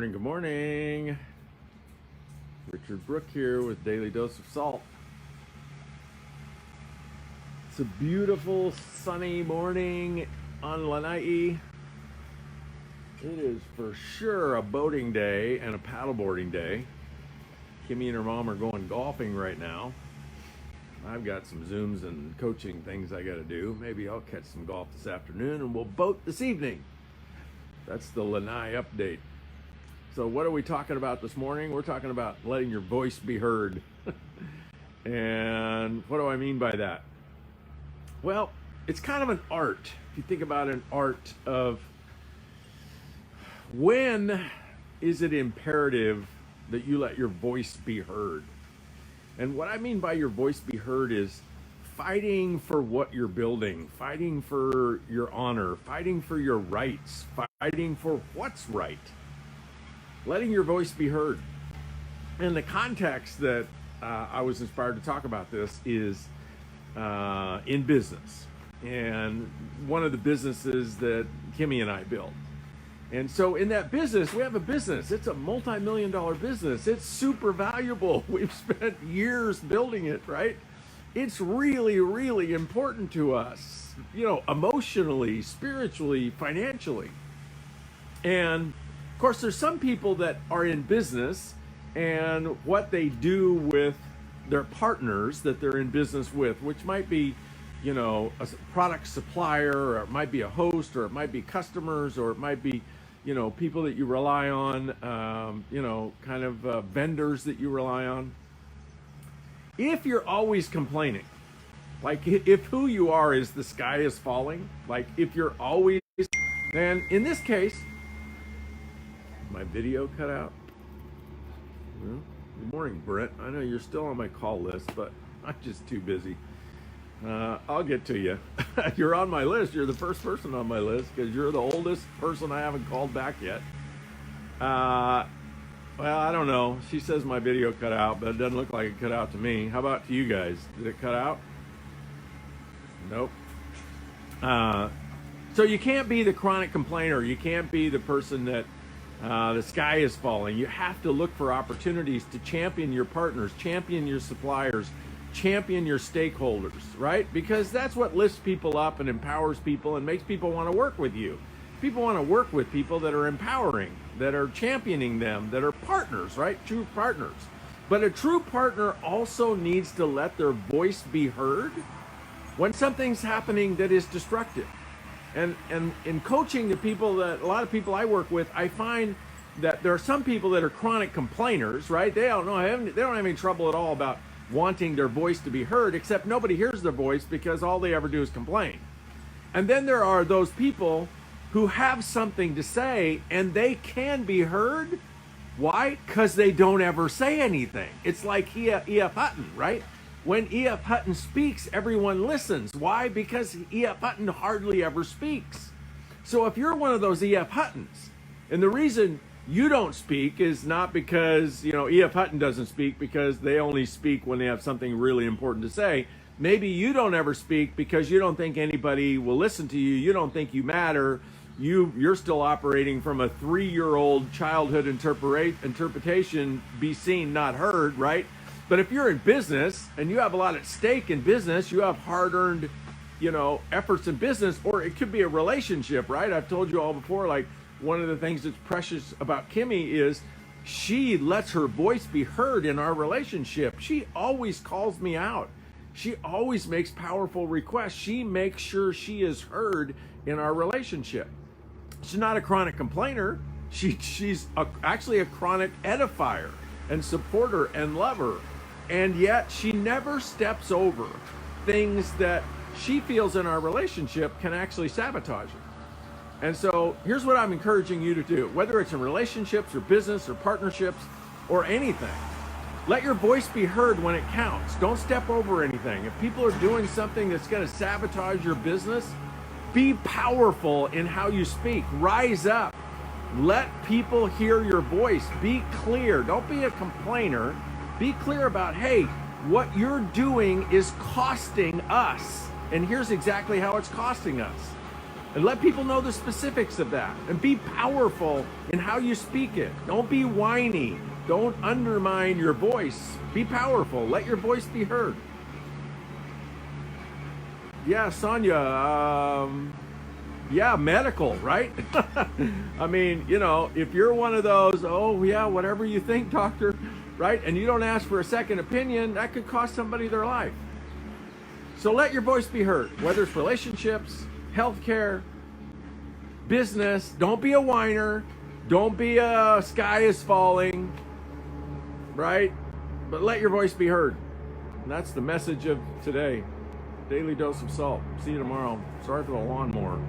morning, good morning. Richard Brooke here with Daily Dose of Salt. It's a beautiful sunny morning on Lanai. It is for sure a boating day and a paddleboarding day. Kimmy and her mom are going golfing right now. I've got some Zooms and coaching things I got to do. Maybe I'll catch some golf this afternoon and we'll boat this evening. That's the Lanai update. So what are we talking about this morning? We're talking about letting your voice be heard. And what do I mean by that? Well, it's kind of an art. If you think about an art of when is it imperative that you let your voice be heard? And what I mean by your voice be heard is fighting for what you're building, fighting for your honor, fighting for your rights, fighting for what's right. Letting your voice be heard. And the context that I was inspired to talk about this is in business. And one of the businesses that Kimmy and I built. And so in that business, we have a business. It's a multi-million-dollar business. It's super valuable. We've spent years building it, right? It's really, really important to us, you know, emotionally, spiritually, financially. And of course, there's some people that are in business and what they do with their partners that they're in business with, which might be, you know, a product supplier, or it might be a host, or it might be customers, or it might be, you know, people that you rely on, you know, kind of vendors that you rely on. If you're always complaining, like if who you are is the sky is falling, like if you're always, then in this case, my video cut out? Well, good morning, Brent. I know you're still on my call list, but I'm just too busy. I'll get to you. You're on my list. You're the first person on my list because you're the oldest person I haven't called back yet. Well, I don't know. She says my video cut out, but it doesn't look like it cut out to me. How about to you guys? Did it cut out? Nope. So you can't be the chronic complainer. You can't be the person that the sky is falling. You have to look for opportunities to champion your partners, champion your suppliers, champion your stakeholders, right? Because that's what lifts people up and empowers people and makes people want to work with you. People want to work with people that are empowering, that are championing them, that are partners, right? True partners. But a true partner also needs to let their voice be heard when something's happening that is destructive. And in coaching the people that a lot of people I work with, I find that there are some people that are chronic complainers, right? They don't have any trouble at all about wanting their voice to be heard, except nobody hears their voice because all they ever do is complain. And then there are those people who have something to say and they can be heard. Why? Because they don't ever say anything. It's like E.F. Hutton, right? When E.F. Hutton speaks, everyone listens. Why? Because E.F. Hutton hardly ever speaks. So if you're one of those E.F. Huttons, and the reason you don't speak is not because, you know, E.F. Hutton doesn't speak because they only speak when they have something really important to say. Maybe you don't ever speak because you don't think anybody will listen to you. You don't think you matter. You're still operating from a 3-year-old childhood interpretation, be seen, not heard, right? But if you're in business and you have a lot at stake in business, you have hard-earned, you know, efforts in business, or it could be a relationship, right? I've told you all before, like one of the things that's precious about Kimmy is she lets her voice be heard in our relationship. She always calls me out. She always makes powerful requests. She makes sure she is heard in our relationship. She's not a chronic complainer. She's actually a chronic edifier and supporter and lover. And yet she never steps over things that she feels in our relationship can actually sabotage it. And so here's what I'm encouraging you to do, whether it's in relationships or business or partnerships or anything. Let your voice be heard when it counts. Don't step over anything. If people are doing something that's going to sabotage your business, be powerful in how you speak. Rise up. Let people hear your voice. Be clear. Don't be a complainer. Be clear about, hey, what you're doing is costing us. And here's exactly how it's costing us. And let people know the specifics of that. And be powerful in how you speak it. Don't be whiny. Don't undermine your voice. Be powerful. Let your voice be heard. Yeah, Sonia, yeah, medical, right? I mean, you know, if you're one of those, oh yeah, whatever you think, doctor, right? And you don't ask for a second opinion, that could cost somebody their life. So let your voice be heard, whether it's relationships, healthcare, business. Don't be a whiner. Don't be a sky is falling, right? But let your voice be heard. And that's the message of today. Daily dose of salt. See you tomorrow. Sorry for the lawnmower.